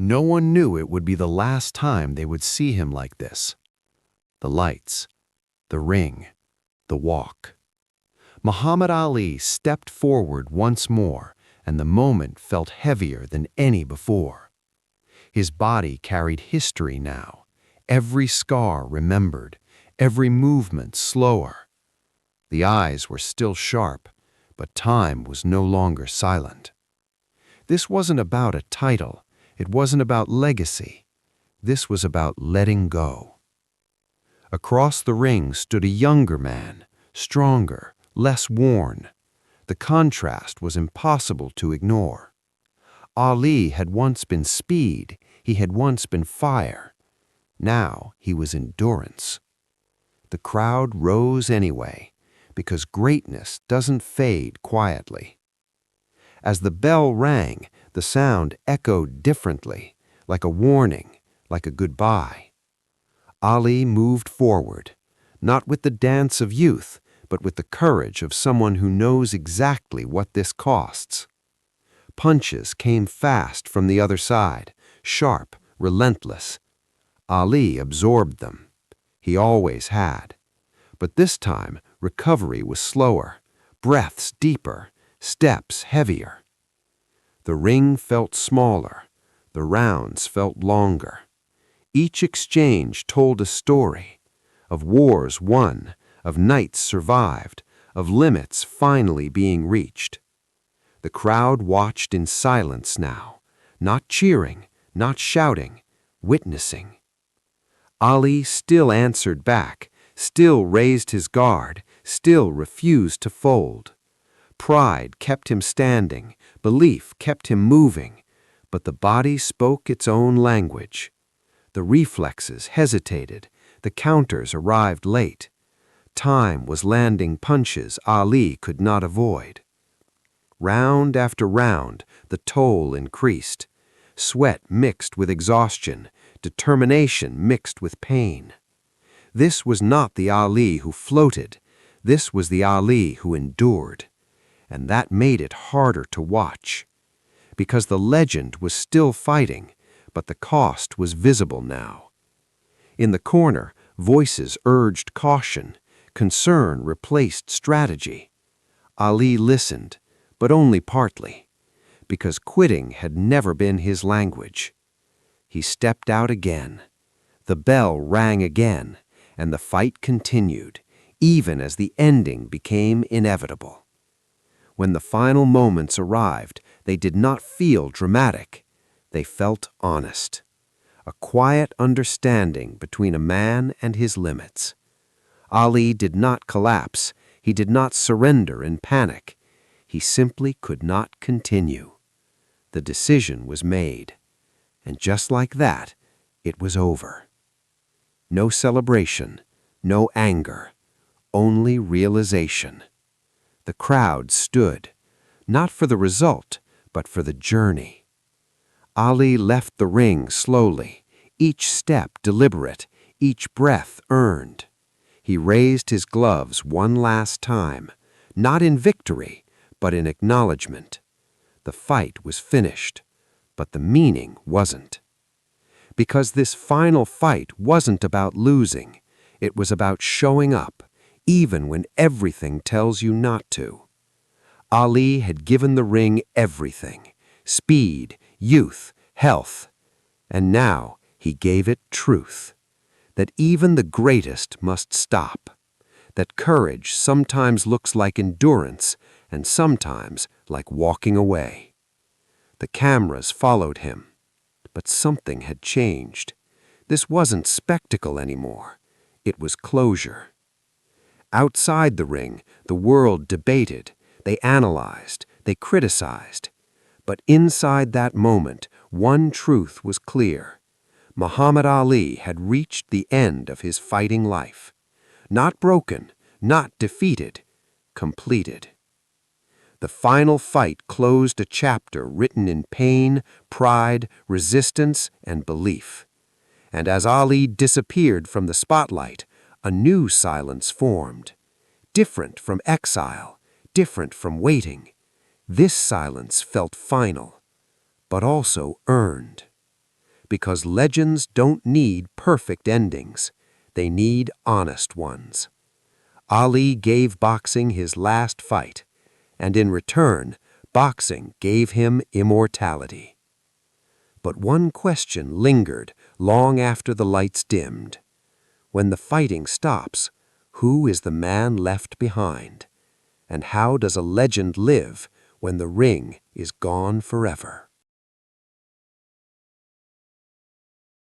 No one knew it would be the last time they would see him like this. The lights, the ring, the walk. Muhammad Ali stepped forward once more, and the moment felt heavier than any before. His body carried history now, every scar remembered, every movement slower. The eyes were still sharp, but time was no longer silent. This wasn't about a title, it wasn't about legacy. This was about letting go. Across the ring stood a younger man, stronger, less worn. The contrast was impossible to ignore. Ali had once been speed, he had once been fire. Now he was endurance. The crowd rose anyway, because greatness doesn't fade quietly. As the bell rang, the sound echoed differently, like a warning, like a goodbye. Ali moved forward, not with the dance of youth, but with the courage of someone who knows exactly what this costs. Punches came fast from the other side, sharp, relentless. Ali absorbed them. He always had. But this time, recovery was slower, breaths deeper, steps heavier. The ring felt smaller, the rounds felt longer. Each exchange told a story of wars won, of nights survived, of limits finally being reached. The crowd watched in silence now, not cheering, not shouting, witnessing. Ali still answered back, still raised his guard, still refused to fold. Pride kept him standing, belief kept him moving, but the body spoke its own language. The reflexes hesitated, the counters arrived late. Time was landing punches Ali could not avoid. Round after round, the toll increased. Sweat mixed with exhaustion, determination mixed with pain. This was not the Ali who floated. This was the Ali who endured. And that made it harder to watch. Because the legend was still fighting, but the cost was visible now. In the corner, voices urged caution. Concern replaced strategy. Ali listened, but only partly, because quitting had never been his language. He stepped out again. The bell rang again, and the fight continued, even as the ending became inevitable. When the final moments arrived, they did not feel dramatic. They felt honest. A quiet understanding between a man and his limits. Ali did not collapse. He did not surrender in panic. He simply could not continue. The decision was made. And just like that, it was over. No celebration, no anger, only realization. The crowd stood, not for the result, but for the journey. Ali left the ring slowly, each step deliberate, each breath earned. He raised his gloves one last time, not in victory, but in acknowledgement. The fight was finished, but the meaning wasn't. Because this final fight wasn't about losing, it was about showing up, even when everything tells you not to. Ali had given the ring everything, speed, youth, health, and now he gave it truth. That even the greatest must stop. That courage sometimes looks like endurance and sometimes like walking away. The cameras followed him, but something had changed. This wasn't spectacle anymore. It was closure. Outside the ring, the world debated, they analyzed, they criticized. But inside that moment, one truth was clear. Muhammad Ali had reached the end of his fighting life. Not broken, not defeated, completed. The final fight closed a chapter written in pain, pride, resistance, and belief. And as Ali disappeared from the spotlight, a new silence formed. Different from exile, different from waiting. This silence felt final, but also earned. because legends don't need perfect endings. They need honest ones. Ali gave boxing his last fight, and in return, boxing gave him immortality. But one question lingered long after the lights dimmed. When the fighting stops, who is the man left behind? And how does a legend live when the ring is gone forever?